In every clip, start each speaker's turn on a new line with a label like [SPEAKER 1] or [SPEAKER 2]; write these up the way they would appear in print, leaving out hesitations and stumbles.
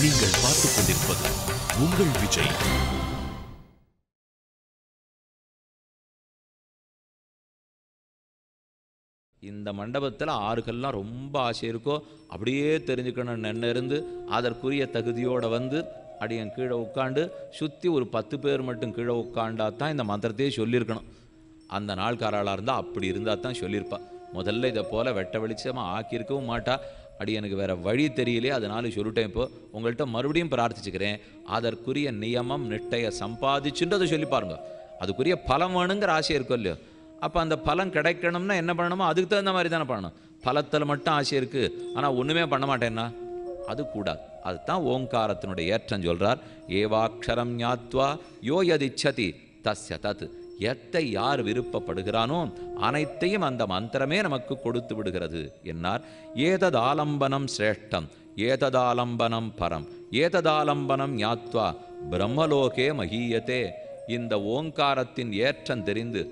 [SPEAKER 1] நீங்கள் பார்த்துக் கொண்டிருப்பது உங்கள் விஜய்.
[SPEAKER 2] இந்த மண்டபத்தில் ஆறுகள்லாம் ரொம்ப ஆசை இருக்கோ அப்படியே தெரிஞ்சுக்கணும் நின்று இருந்து அதற்குரிய தகுதியோடு வந்து அடியன் கீழே உட்காண்டு சுற்றி ஒரு 10 பேர் மட்டும் கீழே உட்காண்டா தான் இந்த மந்திரத்தையே சொல்லியிருக்கணும். அந்த நாள்காராளாக இருந்தால் அப்படி இருந்தால் தான் சொல்லியிருப்பா. முதல்ல இதை போல் வெட்ட வெளிச்சமாக ஆக்கியிருக்கவும் மாட்டா. அடி எனக்கு வேறு வழி தெரியலையே, அதனால சொல்லிட்டேன். இப்போ உங்கள்கிட்ட மறுபடியும் பிரார்த்திச்சுக்கிறேன், அதற்குரிய நியமம் நிட்டைய சம்பாதிச்சுன்றதை சொல்லி பாருங்க. அதுக்குரிய பலம் வேணுங்கிற ஆசை இருக்கும் இல்லையோ, அப்போ அந்த பலம் கிடைக்கணும்னா என்ன பண்ணணுமோ அதுக்கு தகுந்த மாதிரி தானே பண்ணணும். பலத்தில் மட்டும் ஆசை இருக்குது, ஆனால் ஒன்றுமே பண்ண மாட்டேன்னா அது கூடாது. அதுதான் ஓங்காரத்தினுடைய ஏற்றம் சொல்கிறார். ஏவாட்சரம் ஞாத்வா யோ யதிச்சதி தஸ்ய தத். எத்தை யார் விருப்பப்படுகிறானோ அனைத்தையும் அந்த மந்திரமே நமக்கு கொடுத்து விடுகிறது என்னார். ஏததாலம்பனம் சிரேஷ்டம் ஏததாலம்பனம் பரம் ஏததாலம்பனம் ஞாத்வா பிரம்மலோகே மகீயத்தே. இந்த ஓங்காரத்தின் ஏற்றம் தெரிந்து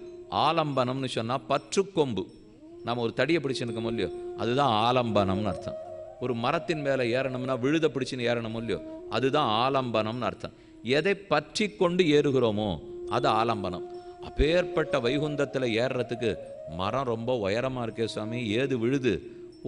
[SPEAKER 2] ஆலம்பனம்னு சொன்னால் பற்றுக்கொம்பு. நம்ம ஒரு தடியை பிடிச்சுன்னு இல்லையோ, அதுதான் ஆலம்பனம்னு அர்த்தம். ஒரு மரத்தின் மேலே ஏறணும்னா விழுத பிடிச்சின்னு ஏறணும் இல்லையோ, அதுதான் ஆலம்பனம்னு அர்த்தம். எதை பற்றி கொண்டு ஏறுகிறோமோ அது ஆலம்பனம். அப்பேற்பட்ட வைகுந்தத்தில் ஏறுறதுக்கு மரம் ரொம்ப உயரமாக இருக்கே சுவாமி, ஏது விழுது?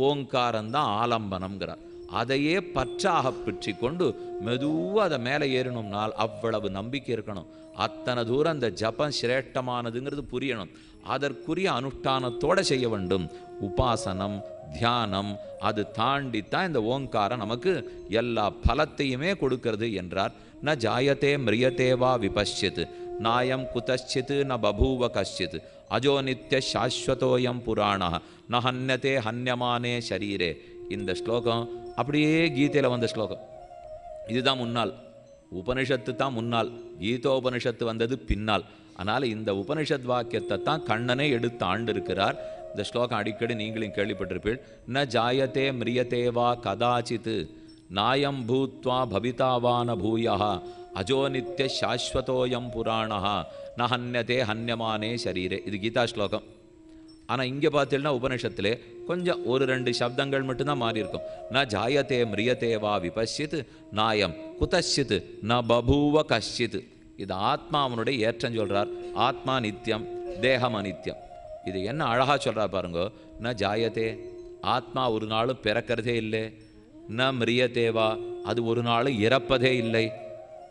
[SPEAKER 2] ஓங்காரம்தான் ஆலம்பனம்ங்கிறார். அதையே பற்றாக பிற்றி கொண்டு மெதுவாக அதை மேலே ஏறணும்னால் அவ்வளவு நம்பிக்கை இருக்கணும். அத்தனை தூரம் அந்த ஜபம் சிரேஷ்டமானதுங்கிறது புரியணும். அதற்குரிய அனுஷ்டானத்தோடு செய்ய வேண்டும். உபாசனம் தியானம் அது தாண்டித்தான் இந்த ஓங்காரம் நமக்கு எல்லா பலத்தையுமே கொடுக்கிறது என்றார். ந ஜாயத்தே மிரியத்தேவா விபஷ்யத் நாயம் குதச்சித் ந பபூவ கஷ்சித் அஜோ நித்ய சாஸ்வதோயம் புராண ந ஹன்யத்தே ஹன்யமானே ஷரீரே. இந்த ஸ்லோகம் அப்படியே கீதையில் வந்த ஸ்லோகம். இதுதான் முன்னால், உபனிஷத்து தான் முன்னால், கீதோபனிஷத்து வந்தது பின்னால். அதனால் இந்த உபனிஷத் வாக்கியத்தை தான் கண்ணனே எடுத்து ஆண்டு இருக்கிறார். இந்த ஸ்லோகம் அடிக்கடி நீங்களும் கேள்விப்பட்டிருப்பீள். ந ஜாயத்தே மிரியத்தேவா கதாச்சித் நாயம் பூத்வா பவிதாவான பூயா அஜோ நித்ய சாஸ்வதோயம் புராண ந ஹன்யத்தே ஹன்யமானே ஷரீரே. இது கீதா ஸ்லோகம். ஆனால் இங்கே பார்த்தீங்கன்னா உபனிஷத்திலே கொஞ்சம் ஒரு 2 சப்தங்கள் மட்டும்தான் மாறி இருக்கும். ந ஜாயத்தே மிரியத்தேவா விபஷ்யத் நாயம் குதஷ்சித் ந பபூவ கஷ்சித். இது ஆத்மாவனுடைய ஏற்றம் சொல்கிறார். ஆத்மா நித்தியம், தேகம் அநித்தியம். இது என்ன அழகாக சொல்கிறார் பாருங்க. ந ஜாயத்தே, ஆத்மா ஒரு நாளும் பிறக்கிறதே இல்லை. ந மிரியத்தேவா, அது ஒரு நாளும் இறப்பதே இல்லை.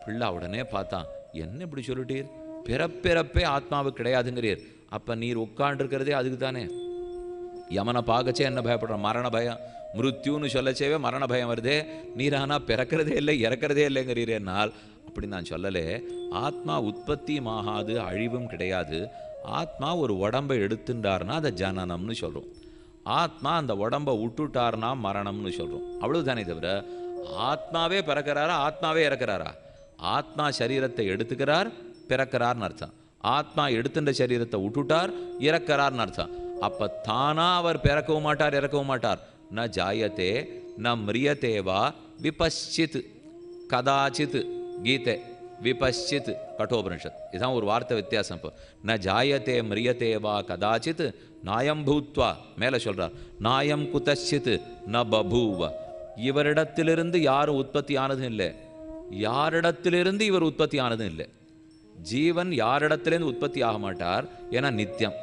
[SPEAKER 2] பிள்ளை உடனே பார்த்தான், என்ன இப்படி சொல்லிட்டீர்? பிறப்பிறப்பே ஆத்மாவுக்கு கிடையாதுங்கிறீர். அப்போ நீர் உட்காண்டிருக்கிறதே அதுக்கு தானே. யமனை பார்க்கச்சே என்ன பயப்படுறான்? மரண பயம். மிருத்யுன்னு சொல்லச்சேவே மரண பயம் வருதே. நீர் ஆனால் பிறக்கிறதே இல்லை இறக்கிறதே இல்லைங்கிறீரேனால் அப்படி நான் சொல்லலே. ஆத்மா உற்பத்தியும் ஆகாது, அழிவும் கிடையாது. ஆத்மா ஒரு உடம்பை எடுத்துட்டார்னா அதை ஜனனம்னு சொல்கிறோம். ஆத்மா அந்த உடம்பை விட்டுட்டார்னா மரணம்னு சொல்கிறோம். அவ்வளவுதானே தவிர ஆத்மாவே பிறக்கிறாரா ஆத்மாவே இறக்கிறாரா? ஆத்மா சரீரத்தை எடுத்துக்கிறார், பிறக்கிறார்னு அர்த்தம். ஆத்மா எடுத்துட்ட சரீரத்தை விட்டுட்டார், இறக்கிறார்னு அர்த்தம். அப்போ தானா அவர் பிறக்கவும் மாட்டார் இறக்கவும் மாட்டார். ந ஜாயத்தே ந மிரியத்தேவா விபஷ்சித் கதாச்சித். கீதை விபஷ்சித் கட்டோபனிஷத். இதுதான் ஒரு வார்த்தை வித்தியாசம். இப்போ ந ஜாயத்தே மிரியத்தேவா கதாச்சித் நாயம் பூத்வா மேலே சொல்கிறார். நாயம் குதச்சித் ந பபூவ. இவரிடத்திலிருந்து யாரும் உற்பத்தி ஆனதும் இல்லை, யாரிடத்திலிருந்து இவர் உற்பத்தி ஆனதும் இல்லை. ஜீவன் யாரிடத்திலேருந்து உற்பத்தி ஆக மாட்டார், ஏன்னா நித்தியம்.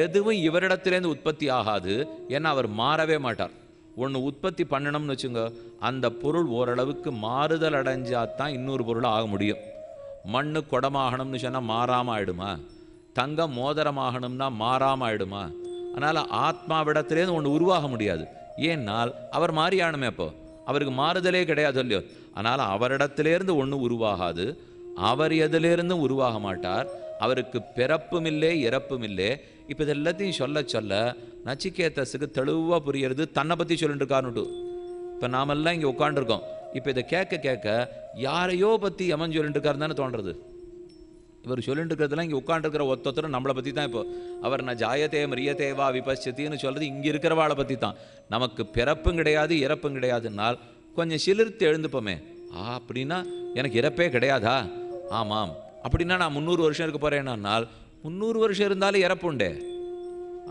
[SPEAKER 2] எதுவும் இவரிடத்திலேருந்து உற்பத்தி ஆகாது, ஏன்னா அவர் மாறவே மாட்டார். ஒன்று உற்பத்தி பண்ணணும்னு வச்சுங்க, அந்த பொருள் ஓரளவுக்கு மாறுதல் அடைஞ்சாதான் இன்னொரு பொருள் ஆக முடியும். மண்ணு குடமாகணும்னு சொன்னால் மாறாமல் ஆகிடுமா? தங்கம் மோதிரமாகணும்னா மாறாமல் ஆகிடுமா? அதனால் ஆத்மாவிடத்திலேருந்து ஒன்று உருவாக முடியாது. ஏன்னால் அவர் மாறியானுமே. அப்போ அவருக்கு மாறுதலே கிடையாது இல்லையோ. அதனால் அவரிடத்திலேருந்து ஒன்று உருவாகாது, அவர் எதிலிருந்தும் உருவாக மாட்டார். அவருக்கு பிறப்பும் இல்லை இறப்பும் இல்லை. இப்போ இது எல்லாத்தையும் சொல்ல சொல்ல நச்சிகேதஸுக்கு தெளிவாக புரியுறது தன்னை பற்றி சொல்லிட்டு இருக்காருன்னுட்டு. இப்போ நாமெல்லாம் இங்கே உட்காண்டிருக்கோம். இப்போ இதை கேட்க கேட்க யாரையோ பற்றி யமன் சொல்லிட்டு இருக்காரு தானே தோன்றது. இவர் சொல்லிட்டு இருக்கிறதுலாம் இங்கே உட்காண்டிருக்கிற ஒத்தொத்தரும் நம்மளை பற்றி தான். இப்போ அவர் ந ஜாயத்தே மிரியத்தேவா விபஷ்யத்தின்னு சொல்கிறது இங்கே இருக்கிறவாளை பற்றி தான். நமக்கு பிறப்பும் கிடையாது இறப்பும் கிடையாதுன்னால் கொஞ்சம் சிலிர்த்து எழுந்துப்போமே. அப்படின்னா எனக்கு இறப்பே கிடையாதா? ஆமாம். அப்படின்னா நான் 300 வருஷம் இருக்க போகிறேன்னால் 300 வருஷம் இருந்தாலும் இறப்புண்டே.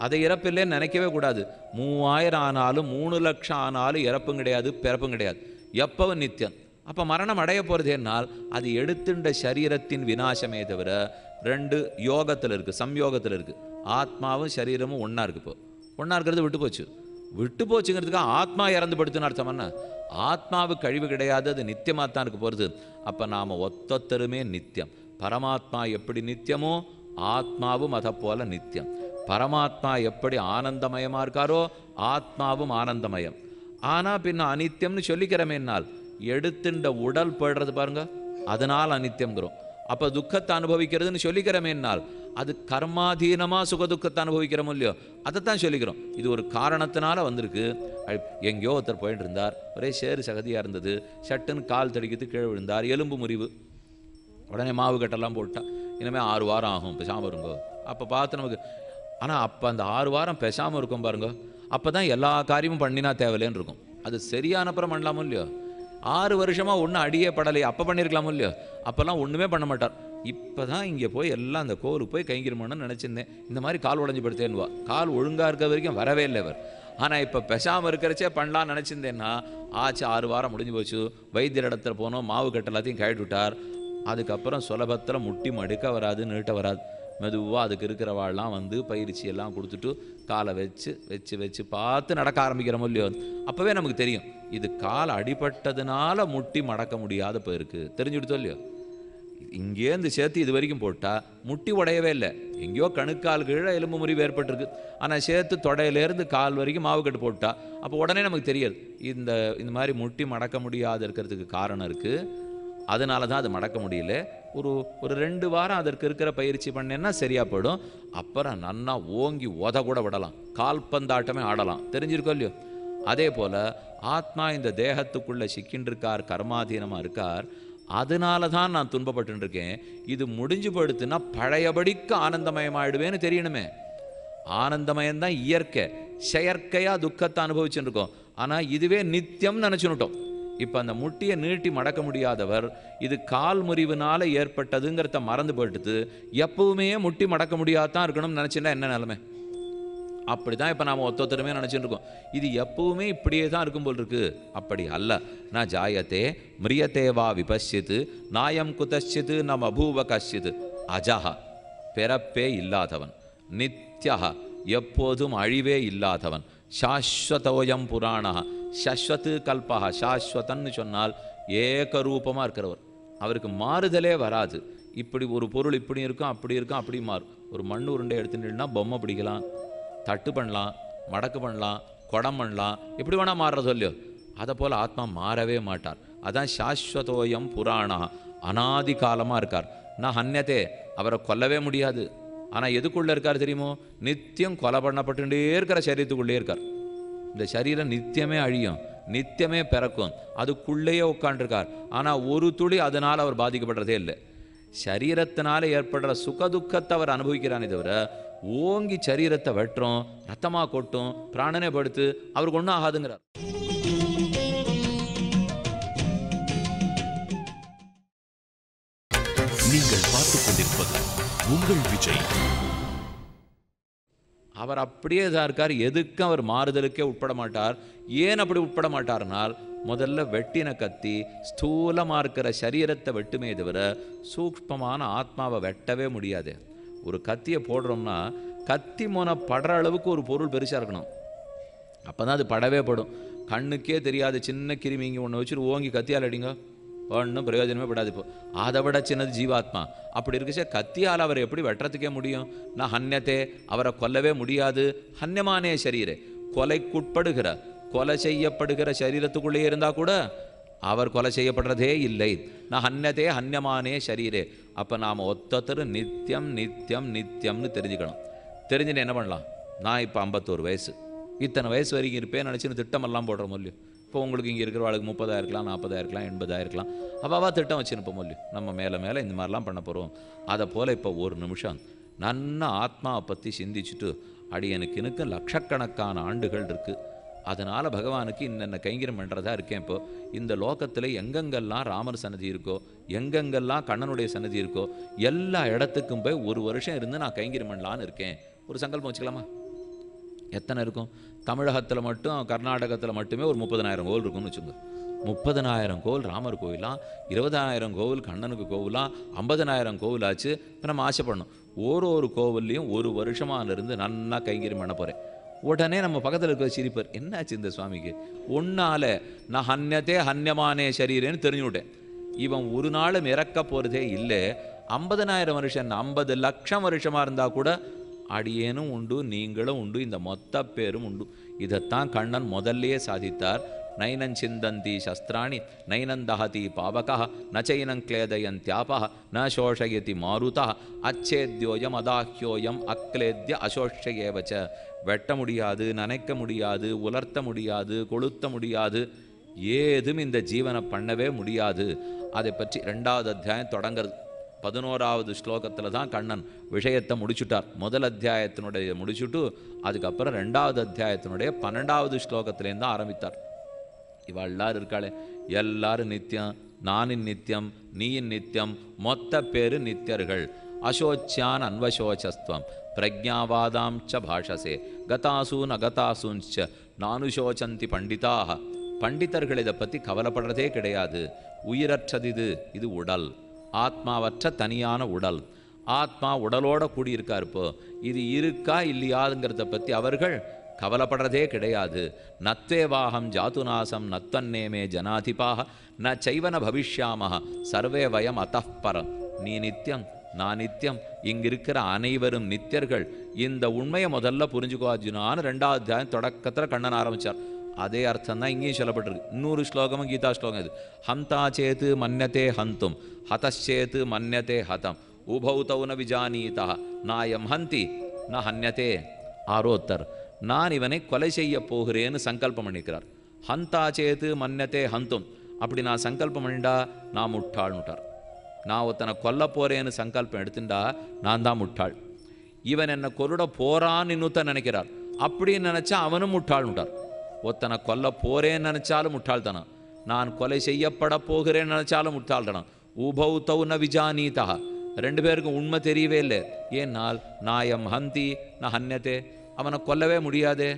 [SPEAKER 2] அதை இறப்பில்லைன்னு நினைக்கவே கூடாது. 3000 ஆனாலும் 3 லட்சம் ஆனாலும் இறப்பும் கிடையாது பிறப்பும் கிடையாது. எப்பவும் நித்தியம். அப்போ மரணம் அடைய போகிறது என்னால் அது எடுத்துண்ட சரீரத்தின் விநாசமே தவிர ரெண்டு யோகத்தில் இருக்குது, சம்யோகத்தில் இருக்குது. ஆத்மாவும் சரீரமும் ஒன்றா இருக்கு. இப்போ ஒன்றா இருக்கிறது விட்டு போச்சு. விட்டு போச்சுங்கிறதுக்காக ஆத்மா இறந்து படுத்துன்னு அர்த்தம் என்ன? ஆத்மாவுக்கு கழிவு கிடையாது, அது நித்தியமாக தான் இருக்க போகிறது. அப்போ நாம் ஒத்தொத்தருமே நித்தியம். பரமாத்மா எப்படி நித்தியமோ ஆத்மாவும் அதை போல நித்தியம். பரமாத்மா எப்படி ஆனந்தமயமாக இருக்காரோ ஆத்மாவும் ஆனந்தமயம். ஆனால் பின்ன அனித்தியம்னு சொல்லிக்கிறமேனால் எடுத்துண்ட உடல் போயிடுறது பாருங்க, அதனால் அனித்தியம்ங்கிறோம். அப்போ துக்கத்தை அனுபவிக்கிறதுன்னு சொல்லிக்கிறமேனால் அது கர்மாதீனமாக சுகதுக்கத்தை அனுபவிக்கிறோமோ இல்லையோ, அதைத்தான் சொல்லிக்கிறோம். இது ஒரு காரணத்தினால வந்திருக்கு. எங்கேயோ ஒருத்தர் போயிட்டு இருந்தார், ஒரே சேறு சகதியாக இருந்தது, சட்டுன்னு கால் தடிக்கிறது கீழே விழுந்தார், எலும்பு முறிவு. உடனே மாவு கட்டெல்லாம் போட்டா இனிமேல் 6 வாரம் ஆகும் பெசாமல் இருங்கோ. அப்போ பார்த்து நமக்கு, ஆனால் அப்போ அந்த 6 வாரம் பெசாமல் இருக்கும் பாருங்க, அப்போ தான் எல்லா காரியமும் பண்ணினா தேவையில்லைன்னு இருக்கும். அது சரியானப்புறம் பண்ணலாமோ இல்லையோ. 6 வருஷமாக ஒன்றும் அடியே படலையே, அப்போ பண்ணியிருக்கலாமோ இல்லையோ. அப்போல்லாம் ஒன்றுமே பண்ண மாட்டார். இப்போ தான் இங்கே போய் எல்லாம் அந்த கோவிலுக்கு போய் கைங்கிருமோன்னு நினச்சிருந்தேன், இந்த மாதிரி கால் உடஞ்சி படுத்தேன்னுவா. கால் ஒழுங்காக இருக்க வரைக்கும் வரவே இல்லை அவர். ஆனால் இப்போ பெசாமல் இருக்கிறச்சே பண்ணலான்னு நினச்சிருந்தேன்னா ஆச்சு. 6 வாரம் முடிஞ்சு போச்சு. வைத்தியர் இடத்துல போனோம், மாவு கட்டு எல்லாத்தையும் கழட்டி விட்டார். அதுக்கப்புறம் சுலபத்தில் முட்டி மடுக்க வராது, நீட்ட வராது. மெதுவாக அதுக்கு இருக்கிறவாள்லாம் வந்து பயிற்சி எல்லாம் கொடுத்துட்டு காலை வச்சு வச்சு வச்சு பார்த்து நடக்க ஆரம்பிக்கிறோமோ இல்லையோ. அப்போவே நமக்கு தெரியும் இது கால் அடிபட்டதுனால முட்டி மடக்க முடியாத போயிருக்கு, தெரிஞ்சுடுத்தோ இல்லையோ. இங்கேருந்து சேர்த்து இது வரைக்கும் போட்டால் முட்டி உடையவே இல்லை, எங்கேயோ கணுக்கால் கீழே எலும்பு முறிவு ஏற்பட்டிருக்கு. ஆனால் சேர்த்து தொடையிலேருந்து கால் வரைக்கும் மாவு கட்டு போட்டா அப்போ உடனே நமக்கு தெரியாது இந்த மாதிரி முட்டி மடக்க முடியாது இருக்கிறதுக்கு காரணம் இருக்குது. அதனால தான் அது மடக்க முடியல. ஒரு 2 வாரம் அதற்கு இருக்கிற பயிற்சி பண்ணேன்னா சரியாக போயிடும். அப்புறம் நன்னா ஓங்கி உத கூட விடலாம், கால்பந்தாட்டமே ஆடலாம், தெரிஞ்சிருக்கோ இல்லையோ. அதே போல் ஆத்மா இந்த தேகத்துக்குள்ளே சிக்கின்றிருக்கார், கர்மாதீனமாக இருக்கார். அதனால தான் நான் துன்பப்பட்டுருக்கேன். இது முடிஞ்சு போயிடுத்துன்னா பழையபடிக்கு ஆனந்தமயமாயிடுவேன்னு தெரியணுமே. ஆனந்தமயம்தான் இயற்கை, செயற்கையாக துக்கத்தை அனுபவிச்சுட்டு இருக்கோம். ஆனால் இதுவே நித்தியம்னு நினச்சுன்னுட்டோம். இப்போ அந்த முட்டியை நீட்டி மடக்க முடியாதவர் இது கால் முறிவுனால ஏற்பட்டதுங்கிறத மறந்து போயிட்டுது. எப்பவுமே முட்டி மடக்க முடியாதான் இருக்கணும்னு நினச்சின்னா என்ன நிலைமை? அப்படி தான் இப்போ நாம் ஒத்தொத்தருமே நினச்சிட்டு இருக்கோம். இது எப்பவுமே இப்படியே தான் இருக்கும் போல் இருக்கு. அப்படி அல்ல. நான் ஜாயத்தே மிரியத்தேவா விபஷ்யத்து நாயம் குதச்சித்து நம் அபூவ கஷ்யத்து அஜஹா, பிறப்பே இல்லாதவன், நித்யா, எப்போதும் அழிவே இல்லாதவன், சாஸ்வதோயம் புராணா, சஸ்வத்து கல்பா. சாஸ்வதன்னு சொன்னால் ஏகரூபமாக இருக்கிறவர், அவருக்கு மாறுதலே வராது. இப்படி ஒரு பொருள் இப்படி இருக்கும் அப்படி இருக்கும் அப்படி மாறும். ஒரு மண் உருண்டை எடுத்துட்டுன்னா பொம்மை பிடிக்கலாம், தட்டு பண்ணலாம், மடக்கு பண்ணலாம், குடம் பண்ணலாம், எப்படி வேணால் மாறுறதோ இல்லையோ. அதை போல் ஆத்மா மாறவே மாட்டார். அதான் சாஸ்வதோயம் புராணா, அனாதி காலமாக இருக்கார். நான் ஹன்யத்தே, அவரை கொல்லவே முடியாது. ஆனால் எதுக்குள்ளே இருக்கார் தெரியுமோ? நித்தியம் கொலை பண்ணப்பட்டுட்டே இருக்கிற சரீரத்துக்குள்ளே இருக்கார். இந்த சரீரம் நித்தியமே அழியும், நித்தியமே பிறக்கும், அதுக்குள்ளேயே உட்காண்டிருக்கார். ஆனால் ஒரு துளி அதனால் அவர் பாதிக்கப்படுறதே இல்லை. சரீரத்தினால ஏற்படுற சுகதுக்கத்தை அவர் அனுபவிக்கிறானே தவிர ஓங்கி சரீரத்தை வெட்டுறோம், ரத்தமாக கொட்டும், பிராணனே படுத்து அவருக்கு ஒன்றும் ஆகாதுங்கிறார்.
[SPEAKER 1] நீங்கள் பார்த்துக் கொண்டிருப்பது உங்கள் விஜய்.
[SPEAKER 2] அவர் அப்படியே தான் இருக்கார். எதுக்கும் அவர் மாறுதலுக்கே உட்பட மாட்டார். ஏன் அப்படி உட்பட மாட்டார்னால், முதல்ல வெட்டின கத்தி ஸ்தூலமாக இருக்கிற சரீரத்தை வெட்டுமே தவிர சூக்ஷ்மமான ஆத்மாவை வெட்டவே முடியாது. ஒரு கத்தியை போடுறோம்னா கத்தி முனை படுற அளவுக்கு ஒரு பொருள் பெருசாக இருக்கணும், அப்போ தான் அது படவே படும். கண்ணுக்கே தெரியாத சின்ன கிருமிங்க ஒன்று வச்சுட்டு ஓங்கி கத்தியால் அடிங்க, ஒன்றும் பிரயோஜனமே படாது. இப்போ அதை விட சின்னது ஜீவாத்மா. அப்படி இருக்குச்சே கத்தியால் அவரை எப்படி வெட்டுறதுக்கே முடியும்? நான் ஹன்யத்தே, அவரை கொல்லவே முடியாது. ஹன்யமானே சரீரே, கொலைக்குட்படுகிற கொலை செய்யப்படுகிற சரீரத்துக்குள்ளேயே இருந்தால் கூட அவர் கொலை செய்யப்படுறதே இல்லை. நான் ஹன்யத்தே ஹன்யமானே சரீரே. அப்போ நாம் ஒத்தொத்தர் நித்தியம் நித்தியம் நித்தியம்னு தெரிஞ்சுக்கணும். தெரிஞ்சுன்னு என்ன பண்ணலாம்? நான் இப்போ 51 வயசு, இத்தனை வயசு வரைக்கும் இருப்பேன் நினச்சின்னு திட்டமெல்லாம் போடுற முடியும். இப்போ உங்களுக்கு இங்கே இருக்கிறவாளுக்கு 30 இருக்கலாம், 40 இருக்கலாம், 80 இருக்கலாம். அவாவா திட்டம் வச்சுருப்போம் இல்லையோ, நம்ம மேலே மேலே இந்த மாதிரிலாம் பண்ண போகிறோம். அதை போல் இப்போ ஒரு நிமிஷம் நன்னா ஆத்மாவை பற்றி சிந்திச்சுட்டு, எனக்கு எனக்கு லட்சக்கணக்கான ஆண்டுகள் இருக்குது, அதனால் பகவானுக்கு இன்னென்ன கைங்கரம் பண்ணுறதா இருக்கேன். இப்போ இந்த லோகத்தில் எங்கெங்கெல்லாம் ராமர் சன்னதி இருக்கோ, எங்கெங்கெல்லாம் கண்ணனுடைய சன்னதி இருக்கோ, எல்லா இடத்துக்கும் போய் 1 வருஷம் இருந்து நான் கைங்கரம் பண்ணலான்னு இருக்கேன். ஒரு சங்கல்பம் வச்சுக்கலாமா? எத்தனை இருக்கும்? தமிழகத்தில் மட்டும், கர்நாடகத்தில் மட்டுமே ஒரு 30,000 கோவில் இருக்கும்னு வச்சுங்க. 30,000 கோவில் ராமர் கோவிலாம், 20,000 கோவில் கண்ணனுக்கு கோவிலாம், 50,000 கோவில் ஆச்சு. இப்போ நம்ம ஆசைப்படணும், ஒரு கோவில்லையும் ஒரு வருஷமாக இருந்து நன்னா கைங்கரியம் பண்ண போகிறேன். உடனே நம்ம பக்கத்தில் இருக்கிற சிரிப்பர், என்னாச்சு இந்த சுவாமிக்கு? ஒன்னால நான் ஹன்யத்தே ஹன்யமானே சரீரேன்னு தெரிஞ்சுவிட்டேன். இவன் ஒரு நாளும் இறக்க போகிறதே இல்லை. 50,000 வருஷம் 50 லட்சம் வருஷமாக இருந்தால் கூட அடியேனும் உண்டு, நீங்களும் உண்டு, இந்த மொத்த பேரும் உண்டு. இதைத்தான் கண்ணன் முதல்லையே சாதித்தார். நைனஞ்சிந்தந்தி சஸ்திராணி நைனந்தஹதி பாவகா நச்சைனம் கிளேதயந்தியாபா ந சோஷயதி மாருதா அச்சேத்யோயம் அதாஹ்யோயம் அக்லேத்ய அசோஷயேவச்ச. வெட்ட முடியாது, நனைக்க முடியாது, உலர்த்த முடியாது, கொளுத்த முடியாது, ஏதும் இந்த ஜீவனை பண்ணவே முடியாது. அதை பற்றி 2வது அத்தியாயம் தொடங்கிறது. 11வது ஸ்லோகத்தில் தான் கண்ணன் விஷயத்தை முடிச்சுட்டார். முதல் அத்தியாயத்தினுடைய முடிச்சுட்டு அதுக்கப்புறம் 2வது அத்தியாயத்தினுடைய 12வது ஸ்லோகத்திலேருந்து தான் ஆரம்பித்தார். இவள் எல்லாரும் இருக்காளே, எல்லாரும் நித்தியம், நானின் நித்தியம், நீயின் நித்தியம், மொத்த பேரு நித்தியர்கள். அசோச்சியான் அன்வசோச்சஸ்துவம் பிரஜாவாதாம் ச பாஷசே கதாசூன் அகதாசூன்ச்ச நானுசோச்சந்தி பண்டிதாக. பண்டிதர்கள் இதை பற்றி கவலைப்படுறதே கிடையாது. உயிரற்றது இது உடல், ஆத்மாவற்ற தனியான உடல். ஆத்மா உடலோட கூடியிருக்கா. இப்போ இது இருக்கா இல்லையாதுங்கிறத பற்றி அவர்கள் கவலைப்படுறதே கிடையாது. நத்வேவாகம் ஜாத்துநாசம் நத்வன்னேமே ஜனாதிபாக ந சைவன பவிஷ்யாமஹ சர்வே வயம் அத்தப்பரம். நீ நித்தியம், நான் நித்தியம், இங்கிருக்கிற அனைவரும் நித்தியர்கள். இந்த உண்மையை முதல்ல புரிஞ்சுக்கோ அர்ஜுனான்னு 2வது அத்தியாயம் தொடக்கத்தில் கண்ணன் ஆரம்பித்தார். அதே அர்த்தம் தான் இங்கேயும் சொல்லப்பட்டிருக்கு. 100 ஸ்லோகமும் கீதா ஸ்லோகம் இது. ஹந்தா சேத்து மன்யத்தே ஹந்தும் ஹதச்சேத்து மன்யத்தே ஹதம் உபௌதௌ ந விஜானீதா நாயம் ஹந்தி ந ஹன்யத்தே. ஆரோத்தர் நான் இவனை கொலை செய்ய போகிறேன்னு சங்கல்பம் பண்ணிக்கிறார். ஹந்தா சேத்து மன்யத்தே ஹந்தும், அப்படி நான் சங்கல்பம் பண்ணிட்டா நான் முட்டாள்னுட்டார். நான் ஒருத்தனை கொல்ல போகிறேன்னு சங்கல்பம் எடுத்துட்டா நான் தான் முட்டாள். இவன் என்னை கொல்லுட போகிறான்னு இன்னொருத்தன் நினைக்கிறார், அப்படின்னு நினச்சா அவனும் முட்டாள்னுட்டார். ஒருத்தனை கொல்ல போகிறேன்னு நினச்சாலும் முட்டாள்தனம், நான் கொலை செய்யப்பட போகிறேன்னு நினச்சாலும் முட்டாள்தனம். உபௌதௌ ந விஜானீதா, 2 பேருக்கும் உண்மை தெரியவே இல்லை. ஏன்னால் நாயம் ஹந்தி ந ஹன்யத்தே, அவனை கொல்லவே முடியாதே.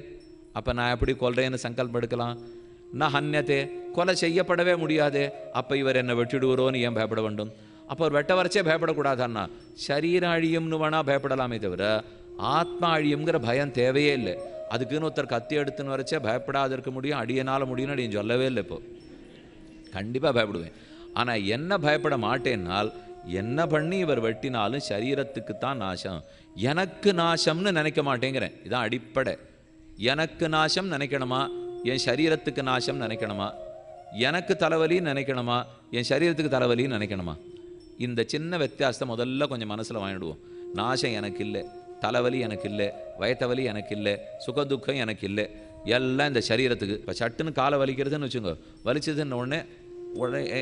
[SPEAKER 2] அப்போ நான் எப்படி கொல்றேன்னு சங்கல்பம் எடுக்கலாம்? ந ஹன்யத்தே, கொலை செய்யப்படவே முடியாதே. அப்போ இவர் என்னை வெட்டிடுவரோன்னு ஏன் பயப்பட வேண்டும்? அப்போ ஒரு வெட்ட வரைச்சே பயப்படக்கூடாதான்னா சரீரம் அழியும்னு வேணா பயப்படலாமே தவிர ஆத்மா அழியுங்கிற பயம் தேவையே இல்லை. அதுக்குன்னு ஒருத்தர் கத்தி எடுத்துன்னு வரைச்சே பயப்படாது இருக்க முடியும், அடியனால் முடியும்னு அடியும் சொல்லவே இல்லை. இப்போ கண்டிப்பாக பயப்படுவேன். ஆனால் என்ன பயப்பட மாட்டேன்னால் என்ன பண்ணி இவர் வெட்டினாலும் சரீரத்துக்கு தான் நாசம், எனக்கு நாசம்னு நினைக்க மாட்டேங்கிறேன். இதான் அடிப்படை. எனக்கு நாசம் நினைக்கணுமா, என் சரீரத்துக்கு நாசம் நினைக்கணுமா? எனக்கு தலைவலின்னு நினைக்கணுமா, என் சரீரத்துக்கு தலைவலின்னு நினைக்கணுமா? இந்த சின்ன வித்தியாசத்தை முதல்ல கொஞ்சம் மனசில் வாங்கிடுவோம். நாசம் எனக்கு இல்லை, தலைவலி எனக்கு இல்லை, வயத்தவலி எனக்கு இல்லை, சுகதுக்கம் எனக்கு இல்லை, எல்லாம் இந்த சரீரத்துக்கு. இப்போ சட்டுன்னு காலை வலிக்கிறதுன்னு வச்சுங்க, வலிச்சதுன்னு உடனே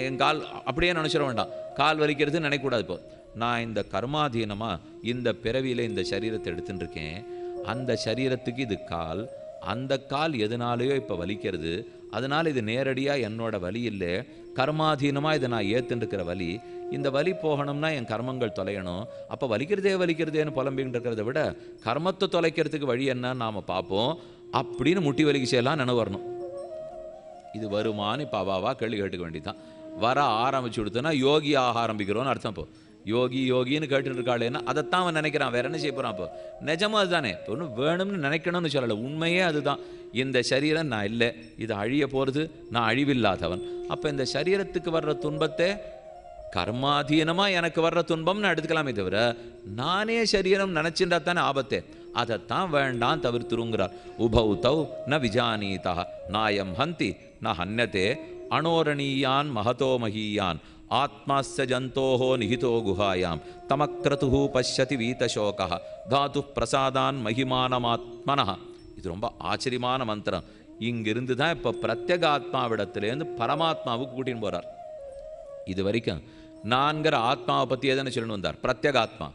[SPEAKER 2] என் கால் அப்படியே நினச்சிட வேண்டாம், கால் வலிக்கிறதுன்னு நினைக்கக்கூடாது. இப்போ நான் இந்த கர்மாதீனமாக இந்த பிறவியில் இந்த சரீரத்தை எடுத்துன்னு இருக்கேன், அந்த சரீரத்துக்கு இது கால், அந்த கால் எதனாலேயோ இப்போ வலிக்கிறது, அதனால் இது நேரடியாக என்னோட வலி இல்லை, கர்மாதீனமாக இதை நான் ஏற்றுருக்கிற வலி. இந்த வலி போகணும்னா என் கர்மங்கள் தொலையணும். அப்போ வலிக்கிறதேன்னு புலம்பிக்கிட்டு இருக்கிறத விட கர்மத்தை தொலைக்கிறதுக்கு வழி என்னன்னு நாம் பார்ப்போம் அப்படின்னு முட்டி வலிக்கு செய்யலாம் நினைவு வரணும். இது வருமானு இப்போ அவாவா கேள்வி கேட்டுக்க வேண்டியதான். வர ஆரம்பிச்சு கொடுத்தோன்னா யோகி ஆக ஆரம்பிக்கிறோன்னு அர்த்தம். இப்போ யோகின்னு கேட்டுட்டு இருக்காளேன்னா அதைத்தான் அவன் நினைக்கிறான், வேற என்ன செய்ய போகிறான்? இப்போ நிஜமும் அதுதானே, இப்போ ஒன்றும் வேணும்னு நினைக்கணும்னு சொல்லலை, உண்மையே அதுதான். இந்த சரீரம் நான் இல்லை, இது அழிய போகிறது, நான் அழிவில்லாதவன். அப்போ இந்த சரீரத்துக்கு வர்ற துன்பத்தை கர்மாதீனமாக எனக்கு வர்ற துன்பம்னு எடுத்துக்கலாமே தவிர நானே சரீரம் நினச்சின்றா தானே ஆபத்தே. அதைத்தான் வேண்டாம் தவிர்த்துருங்கிறார். உபௌதௌ ந விஜானீதா நாயம் ஹந்தி ந ஹன்யத்தே அணோரணீயான் மகதோ மகீயான் ஆத்மாஸ்ய ஜந்தோஹோ நிஹிதோ குஹாயாம் தமக்ரதுஹு பஷ்யதி வீதசோகா தாது பிரசாதான் மகிமானமாத்மனஹ. இது ரொம்ப ஆச்சரியமான மந்திரம். இங்கிருந்து தான் இப்போ பிரத்யேகாத்மாவிடத்திலேருந்து பரமாத்மாவுக்கு கூட்டின்னு போகிறார். இது வரைக்கும் நான்கிற ஆத்மாவை பற்றி எதனை சொல்லணும் வந்தார்? பிரத்யேகாத்மா,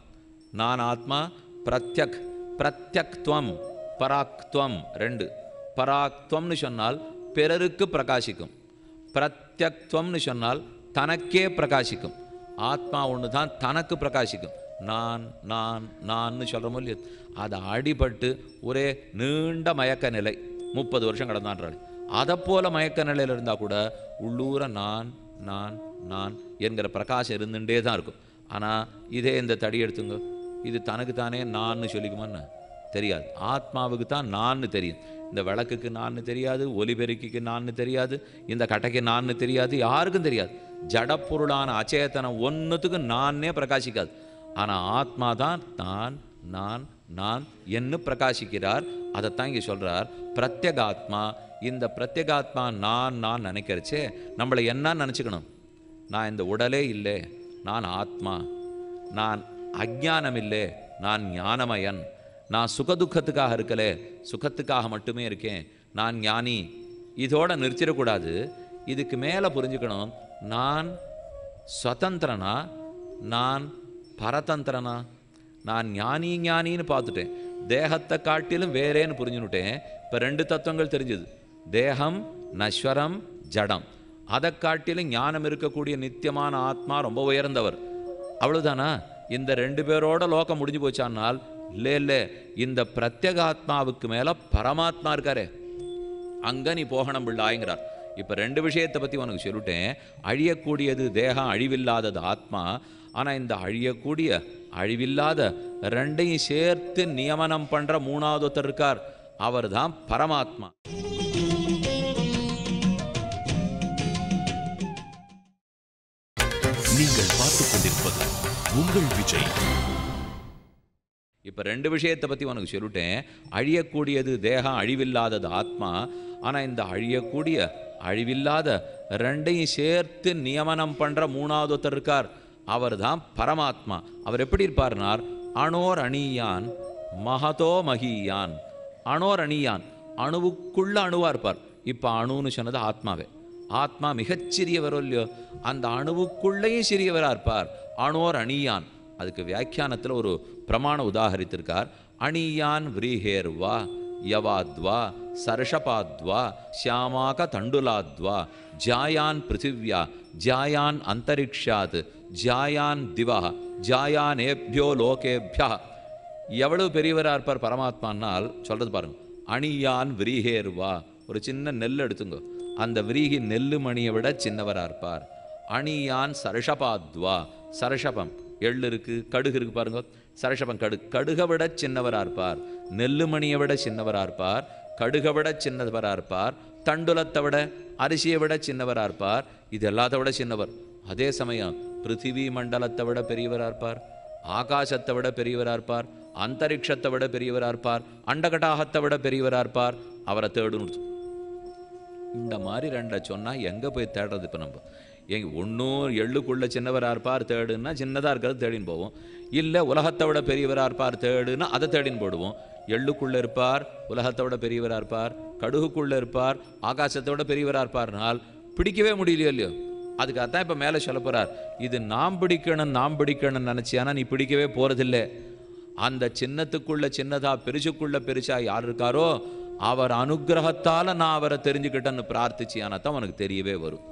[SPEAKER 2] நான் ஆத்மா, பிரத்யக்துவம், பராக்துவம். 2 பராக்துவம்னு சொன்னால் பிறருக்கு பிரகாசிக்கும், பிரத்யக்துவம்னு சொன்னால் தனக்கே பிரகாசிக்கும். ஆத்மா ஒன்று தான் தனக்கு பிரகாசிக்கும். நான் நான் நான்னு சொல்கிற இல்லையா, அதை அடிபட்டு ஒரே நீண்ட மயக்க நிலை 30 வருஷம் கடந்தான்றாள். அதை போல மயக்க நிலையில் இருந்தால் கூட உள்ளூர நான் நான் நான் என்கிற பிரகாசம் இருந்துகிட்டே தான் இருக்கும். ஆனால் இதே இந்த தடி எடுத்துங்க, இது தனக்கு தானே நான்னு சொல்லிக்குமான்னு தெரியாது. ஆத்மாவுக்கு தான் நான்னு தெரியும். இந்த விளக்குக்கு நான்னு தெரியாது, ஒலிபெருக்கிக்கு நான்னு தெரியாது, இந்த கட்டைக்கு நான்னு தெரியாது, யாருக்கும் தெரியாது. ஜடப்பொருளான அச்சேதனம் ஒன்றுத்துக்கு நானே பிரகாசிக்காது. ஆனால் ஆத்மா தான் நான் நான் நான் என்று பிரகாசிக்கிறார். அதைத்தான் இங்கே சொல்கிறார் பிரத்யேகாத்மா. இந்த பிரத்யேகாத்மா நான் நான் நினைக்கிறச்சே நம்மளை என்ன நினச்சிக்கணும்? நான் இந்த உடலே இல்லை, நான் ஆத்மா, நான் அஜ்ஞானம் இல்லை, நான் ஞானமயன், நான் சுகதுக்கத்துக்காக இருக்கலே, சுகத்துக்காக மட்டுமே இருக்கேன், நான் ஞானி. இதோட நிறுத்திடக்கூடாது. இதுக்கு மேலே புரிஞ்சுக்கணும், நான் சுதந்திரனா, நான் பரதந்திரனா? நான் ஞானின்னு பார்த்துட்டேன், தேகத்தை காட்டிலும் வேறேன்னு புரிஞ்சுனுட்டேன். இப்போ 2 தத்துவங்கள் தெரிஞ்சுது. தேகம் நஸ்வரம் ஜடம், அதை காட்டிலும் ஞானம் இருக்கக்கூடிய நித்தியமான ஆத்மா ரொம்ப உயர்ந்தவர். அவ்வளவுதானா? இந்த 2 பேரோட லோகம் முடிஞ்சு போச்சானால் இல்லை, இந்த பிரத்யேகாத்மாவுக்கு மேலே பரமாத்மா இருக்காரே, அங்கே நீ போகணும் பிள்ளாய்ங்கிறார். இப்போ 2 விஷயத்தை பற்றி உனக்கு சொல்லிட்டேன். அழியக்கூடியது தேகம், அழிவில்லாதது ஆத்மா. ஆனால் இந்த அழியக்கூடிய அழிவில்லாத 2ஐயும் சேர்த்து நியமனம் பண்ணுற 3வது ஒருத்தர் இருக்கார், அவர் தான் பரமாத்மா.
[SPEAKER 1] நீங்கள் பார்த்துக் கொண்டிருப்பது உங்கள் விஜய்.
[SPEAKER 2] இப்போ 2 விஷயத்தை பற்றி உனக்கு சொல்லிட்டேன். அழியக்கூடியது தேகம், அழிவில்லாதது ஆத்மா. ஆனால் இந்த அழியக்கூடிய அழிவில்லாத 2ஐயும் சேர்த்து நியமனம் பண்ணுற 3வது ஒருத்தர் இருக்கார், அவர் தான் பரமாத்மா. அவர் எப்படி இருப்பார்னார், அணோர் அணியான் மகதோ மகியான். அணோர் அணியான், அணுவுக்குள்ள அணுவாக இருப்பார். இப்போ அணுன்னு சொன்னது ஆத்மாவே. ஆத்மா மிகச்சிறியவர் இல்லையோ, அந்த அணுவுக்குள்ளேயும் சிறியவராக இருப்பார். அணோர் அணியான். அதுக்கு வியாக்கியானத்தில் ஒரு பிரமாண உதாகரித்திருக்கார். அணியான் விரீஹேர்வா யவாத்வா சர்ஷபாத்வா ஷியாமாக தண்டுலாத்வா ஜாயான் பிருத்திவ்யா ஜாயான் அந்தரிக்ஷாத் ஜாயான் திவா ஜாயானேப்யோ லோகேப்யா. எவ்வளவு பெரியவராக இருப்பார் பரமாத்மானால் சொல்கிறது பாருங்க. அணியான் விரீஹேர்வா, ஒரு சின்ன நெல் எடுத்துங்க, அந்த விரீகி நெல்லு மணியை விட சின்னவராக இருப்பார். அணியான் சர்ஷபாத்வா, சரஷபம் எள்ளு இருக்கு, கடுகு இருக்கு பாருங்க, சரஷபம் கடுகை விட சின்னவராக இருப்பார். நெல்லுமணியை விட சின்னவராக இருப்பார். கடுகை விட சின்னவராக இருப்பார். தண்டுலத்தை விட, அரிசியை விட சின்னவராக இருப்பார். இது எல்லாத்த விட சின்னவர். அதே சமயம் பிருத்திவி மண்டலத்தை விட பெரியவராக இருப்பார். ஆகாசத்தை விட பெரியவராக இருப்பார். அந்தரிக்ஷத்தை விட பெரியவராக இருப்பார். அண்டகடாகத்தை விட பெரியவராக இருப்பார். அவரை தேடுன்னு இந்த மாதிரி 2 சொன்னால் எங்கே போய் தேடுறது? இப்போ நம்ம ஒன்றும் எள்ளுக்குள்ளே சின்னவராக இருப்பார் தேடுன்னா சின்னதாக இருக்கிறது தேடின்னு போவோம். இல்லை உலகத்தை விட பெரியவராக இருப்பார் தேடுன்னா அதை தேடின்னு போடுவோம். எள்ளுக்குள்ளே இருப்பார், உலகத்தை விட பெரியவராக இருப்பார். கடுகுக்குள்ளே இருப்பார், ஆகாசத்தை விட பெரியவராக இருப்பார்னால் பிடிக்கவே முடியலையோ இல்லையோ. அதுக்காகத்தான் இப்போ மேலே சொல்ல போகிறார், இது நாம் பிடிக்கணும்னு நினச்சியானா நீ பிடிக்கவே போகிறதில்லை. அந்த சின்னத்துக்குள்ள சின்னதா பெருசுக்குள்ள பெருசா யார் இருக்காரோ அவர் அனுகிரகத்தால் நான் அவரை தெரிஞ்சுக்கிட்டேன்னு பிரார்த்திச்சியானா தான் உனக்கு தெரியவே வரும்.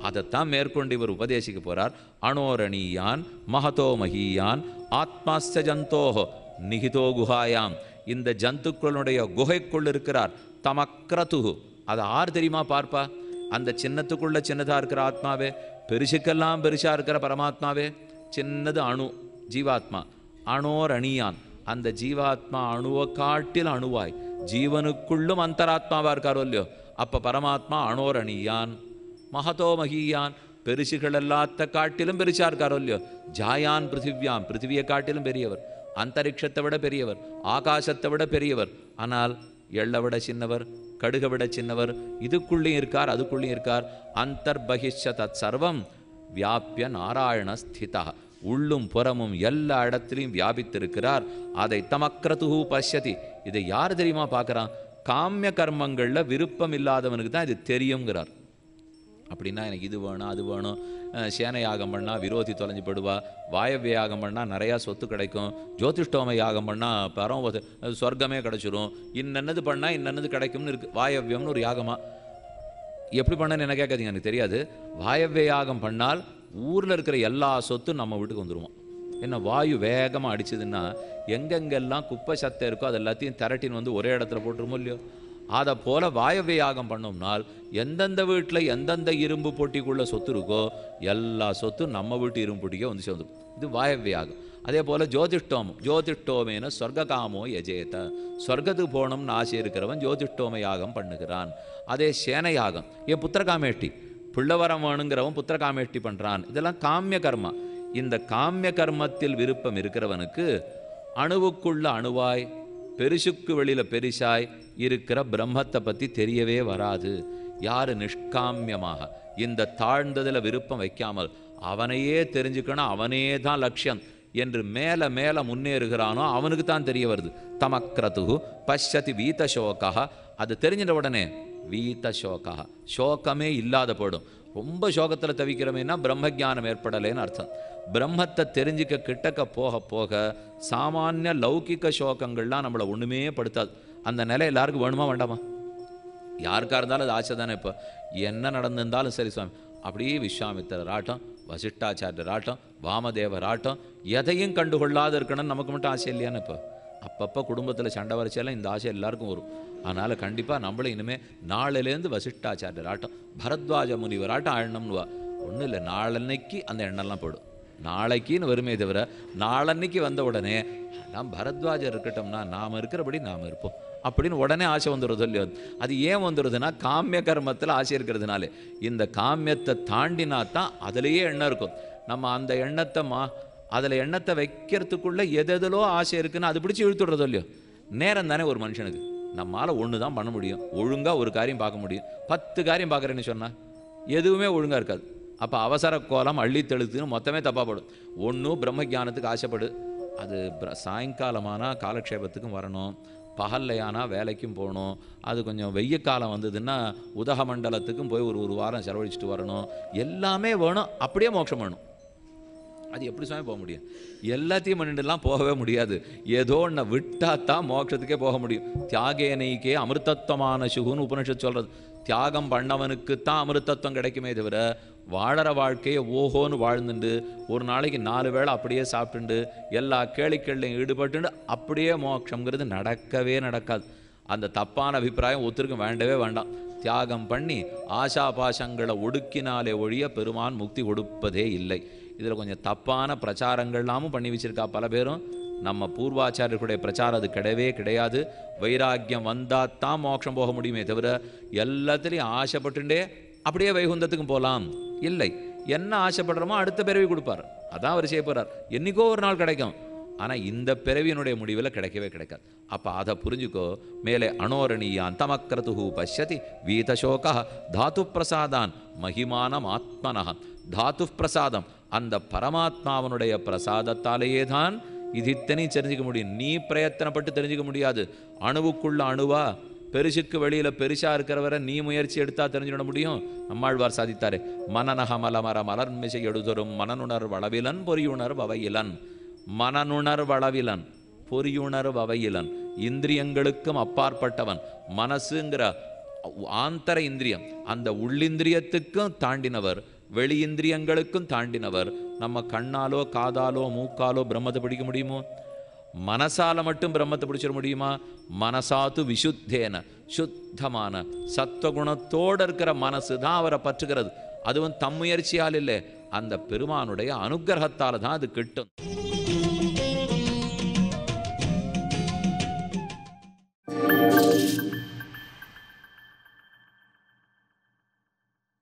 [SPEAKER 2] அதைத்தான் மேற்கொண்டு இவர் உபதேசிக்க போறார். அணோரணியான் மகதோ மகியான் ஆத்மாஸ்த ஜந்தோஹோ நிகிதோ குஹாயாம். இந்த ஜந்துக்களுடைய குகைக்குள் இருக்கிறார். தமக்ரதுஹு, அதை ஆறு தெரியுமா பார்ப்பா? அந்த சின்னத்துக்குள்ள சின்னதா இருக்கிற ஆத்மாவே, பெருசுக்கெல்லாம் பெருசா இருக்கிற பரமாத்மாவே. சின்னது அணு ஜீவாத்மா. அணோர் அணியான், அந்த ஜீவாத்மா அணுவை காட்டில் அணுவாய் ஜீவனுக்குள்ளும் அந்தராத்மாவா இருக்காரோ இல்லையோ. அப்ப பரமாத்மா அணோர் அணியான் மகதோ மகியான், பெருசுகள் எல்லாத்த காட்டிலும் பெருசா இருக்காரோ இல்லையோ. ஜாயான் பிருத்திவ்யாம், பிருத்திவியை காட்டிலும் பெரியவர். அந்தரிக்ஷத்தை விட பெரியவர், ஆகாசத்தை விட பெரியவர். ஆனால் எள்ளை விட சின்னவர், கடுகை விட சின்னவர். இதுக்குள்ளேயும் இருக்கார், அதுக்குள்ளேயும் இருக்கார். அந்தர்பகிஷ தத் சர்வம் வியாபிய நாராயண ஸ்திதா, உள்ளும் புறமும் எல்லா இடத்திலையும் வியாபித்திருக்கிறார். அதை தமக்ரதுஹு பஷ்யதி. இதை யார் தெரியுமா பார்க்குறான்? காமிய கர்மங்களில் விருப்பம் இல்லாதவனுக்கு தான் இது தெரியுங்கிறார். அப்படின்னா எனக்கு இது வேணும் அது வேணும், சேனை யாகம் பண்ணால் விரோதி தொலைஞ்சு போடுவா, வாயவ்ய யாகம் பண்ணால் நிறையா சொத்து கிடைக்கும், ஜோதிஷ்டோம யாகம் பண்ணால் பரம் சொர்க்கமே கிடச்சிரும், இன்னென்னது பண்ணால் இன்னென்னது கிடைக்கும்னு இருக்குது. வாயவ்யம்னு ஒரு யாகமாக எப்படி பண்ணன்னு என்ன கேட்காதீங்க, எனக்கு தெரியாது. வாயவ்ய யாகம் பண்ணால் ஊரில் இருக்கிற எல்லா சொத்தும் நம்ம வீட்டுக்கு வந்துடுவோம். என்ன வாயு வேகமாக அடிச்சதுன்னா எங்கெங்கெல்லாம் குப்பை சத்தை இருக்கோ அது எல்லாத்தையும் திரட்டின்னு வந்து ஒரே இடத்துல போட்டுருமோ இல்லையோ. அதை போல வாயவ்ய யாகம் பண்ணோம்னால் எந்தெந்த வீட்டில் எந்தெந்த இரும்பு பொட்டிக்குள்ள சொத்து இருக்கோ எல்லா சொத்தும் நம்ம வீட்டு இரும்பு பொட்டிக்கே வந்து சேர்ந்துடும். இது வாயவ்ய யாகம். அதே போல் ஜோதிஷ்டோமம், ஜோதிஷ்டோமேன சொர்க்ககாமோ யஜேத, சொர்க்கத்துக்கு போகணும்னு ஆசை இருக்கிறவன் ஜோதிஷ்டோம யாகம் பண்ணுகிறான். அதே சேன யாகம், என் புத்திரகாமேஷ்டி, பிள்ளவரம் வேணுங்கிறவன் புத்திரகாமேஷ்டி பண்ணுறான். இதெல்லாம் காமிய கர்மா. இந்த காமிய கர்மத்தில் விருப்பம் இருக்கிறவனுக்கு அணுவுக்குள்ள அணுவாய் பெருசுக்கு வெளியில் பெரிசாய் இருக்கிற பிரம்மத்தை பற்றி தெரியவே வராது. யார் நிஷ்காமியமாக இந்த தாழ்ந்ததில் விருப்பம் வைக்காமல் அவனையே தெரிஞ்சுக்கணும், அவனே தான் லட்சியம் என்று மேலே மேலே முன்னேறுகிறானோ அவனுக்கு தான் தெரிய வருது. தமக்ரது பஷ்யதி வீதசோகா, அது தெரிஞ்சிட்ட உடனே வீதசோகா, சோகமே இல்லாத போடும். ரொம்ப சோகத்தில் தவிக்கிறோமேனா பிரம்மஜானம் ஏற்படலைன்னு அர்த்தம். பிரம்மத்தை தெரிஞ்சுக்க கிட்டக்க போக போக சாமானிய லௌகிக சோகங்கள்லாம் நம்மளை ஒன்றுமே படுத்தாது. அந்த நிலை எல்லாருக்கும் வேணுமா வேண்டாமா? யாருக்காக இருந்தாலும் அது ஆசை தானே. இப்போ என்ன நடந்திருந்தாலும் சரி சுவாமி, அப்படியே விஸ்வாமித்திரர் ஆட்டம், வசிஷ்டாச்சாரியர் ஆட்டம், வாமதேவர் ஆட்டம், எதையும் கண்டுகொள்ளாத இருக்கணும்னு நமக்கு மட்டும் ஆசை இல்லையான்னு. இப்போ அப்பப்போ குடும்பத்தில் சண்டை வரிசையெல்லாம் இந்த ஆசை எல்லாருக்கும் வரும். அதனால் கண்டிப்பாக நம்மளும் இனிமேல் நாளிலேருந்து வசிஷ்டாச்சாரியர் ஆட்டம், பரத்வாஜ முனிவர் ஆட்டம் ஆழணும்னுவா. ஒன்றும் இல்லை, நாளன்னைக்கு அந்த எண்ணெல்லாம் போயிடும். நாளைக்குன்னு வருமே தவிர நாளன்னைக்கு வந்த உடனே நாம் பரத்வாஜர் இருக்கட்டோம்னா நாம் இருக்கிறபடி நாம் இருப்போம் அப்படின்னு உடனே ஆசை வந்துடுறது இல்லையோ. அது ஏன் வந்துடுதுன்னா காமிய கர்மத்தில் ஆசை இருக்கிறதுனாலே. இந்த காமியத்தை தாண்டினா தான் அதுலேயே எண்ணம் இருக்கும். நம்ம அந்த எண்ணத்தை அதில் எண்ணத்தை வைக்கிறதுக்குள்ளே எதெதிலோ ஆசை இருக்குன்னு அது பிடிச்சி இழுத்துடுறதோ இல்லையோ. நேரம் தானே ஒரு மனுஷனுக்கு. நம்மளால் ஒன்று தான் பண்ண முடியும், ஒழுங்காக ஒரு காரியம் பார்க்க முடியும். 10 காரியம் பார்க்குறேன்னு சொன்னால் எதுவுமே ஒழுங்காக இருக்காது. அப்போ அவசர கோலம் அள்ளி தெழுத்துன்னு மொத்தமே தப்பாப்படும். ஒன்றும் பிரம்மஜானத்துக்கு ஆசைப்படு, அது சாயங்காலமானால் காலக்ஷேபத்துக்கும் வரணும், பகல்லையானா வேலைக்கும் போகணும், அது கொஞ்சம் வெய்ய காலம் வந்ததுன்னா உதகமண்டலத்துக்கும் போய் ஒரு வாரம் செலவழிச்சிட்டு வரணும். எல்லாமே வேணும், அப்படியே மோட்சம் வேணும். அது எப்படி சுவாமி போக முடியும்? எல்லாத்தையும் பண்ணிட்டுலாம் போகவே முடியாது. ஏதோ ஒன்றை விட்டால் தான் மோட்சத்துக்கே போக முடியும். தியாகேனைக்கே அமிர்தத்வமான சுகுன்னு உபனிஷத் சொல்கிறது. தியாகம் பண்ணவனுக்கு தான் அமிர்தத்துவம் கிடைக்குமே தவிர வாழற வாழ்க்கையை ஓஹோன்னு வாழ்ந்துண்டு ஒரு நாளைக்கு 4 வேளை அப்படியே சாப்பிட்டுண்டு எல்லா கேளிக்கைகளையும் ஈடுபட்டு அப்படியே மோட்சங்கிறது நடக்கவே நடக்காது. அந்த தப்பான அபிப்பிராயம் ஒருத்தருக்கும் வேண்டவே வேண்டாம். தியாகம் பண்ணி ஆசா பாசங்களை ஒடுக்கினாலே ஒழிய பெருமான் முக்தி கொடுப்பதே இல்லை. இதில் கொஞ்சம் தப்பான பிரச்சாரங்கள்லாமும் பண்ணி வச்சிருக்கா பல பேரும். நம்ம பூர்வாச்சாரியர்களுடைய பிரச்சாரம் அது கிடையவே கிடையாது. வைராக்கியம் வந்தால் தான் மோட்சம் போக முடியுமே தவிர எல்லாத்துலேயும் ஆசைப்பட்டுண்டே அப்படியே வைகுந்தத்துக்கும் போகலாம் இல்லை. என்ன ஆசைப்படுறோமோ அடுத்த பிறவி கொடுப்பார், அதான் அவர் செய்ய போகிறார். என்றைக்கோ ஒரு நாள் கிடைக்கும், ஆனால் இந்த பிறவியினுடைய முடிவில் கிடைக்கவே கிடைக்காது. அப்போ அதை புரிஞ்சுக்கோ. மேலே அனோரணீயான் தமக்ரது பஷ்யதி வீதசோகா தாத்து பிரசாதான் மகிமானம் ஆத்மனः. தாத்து பிரசாதம், அந்த பரமாத்மாவனுடைய பிரசாதத்தாலேயே தான் இது இத்தனையும் தெரிஞ்சுக்க முடியும். நீ பிரயத்தனப்பட்டு தெரிஞ்சுக்க முடியாது. அணுவுக்குள்ள அணுவா பெருசுக்கு வெளியில் பெருசாக இருக்கிறவரை நீ முயற்சி எடுத்தால் தெரிஞ்சுட முடியும். நம்மாழ்வார் சாதித்தாரே, மனநக மலமர மலர்மிசை எடுதொரும் மனனுணர் வளவிலன் பொறியுணர் வவையிலன். மனனுணர் வளவிலன் பொறியுணர் வவையிலன், இந்திரியங்களுக்கும் அப்பாற்பட்டவன். மனசுங்கிற ஆந்தர இந்திரியம், அந்த உள்ளிந்திரியத்துக்கும் தாண்டினவர், வெளி இந்திரியங்களுக்கும் தாண்டினவர். நம்ம கண்ணாலோ காதாலோ மூக்காலோ பிரம்மத்தை பிடிக்க முடியுமோ? மனசால மட்டும் பிரம்மத்தை பிடிச்சிட முடியுமா? மனசாத்து விசுத்தேன, சுத்தமான சத்வகுணத்தோடு இருக்கிற மனசு தான் அவரை பற்றுகிறது. அதுவும் தம் முயற்சியால் இல்லை, அந்த பெருமானுடைய அனுக்கிரகத்தால் தான் அது கிட்டும்.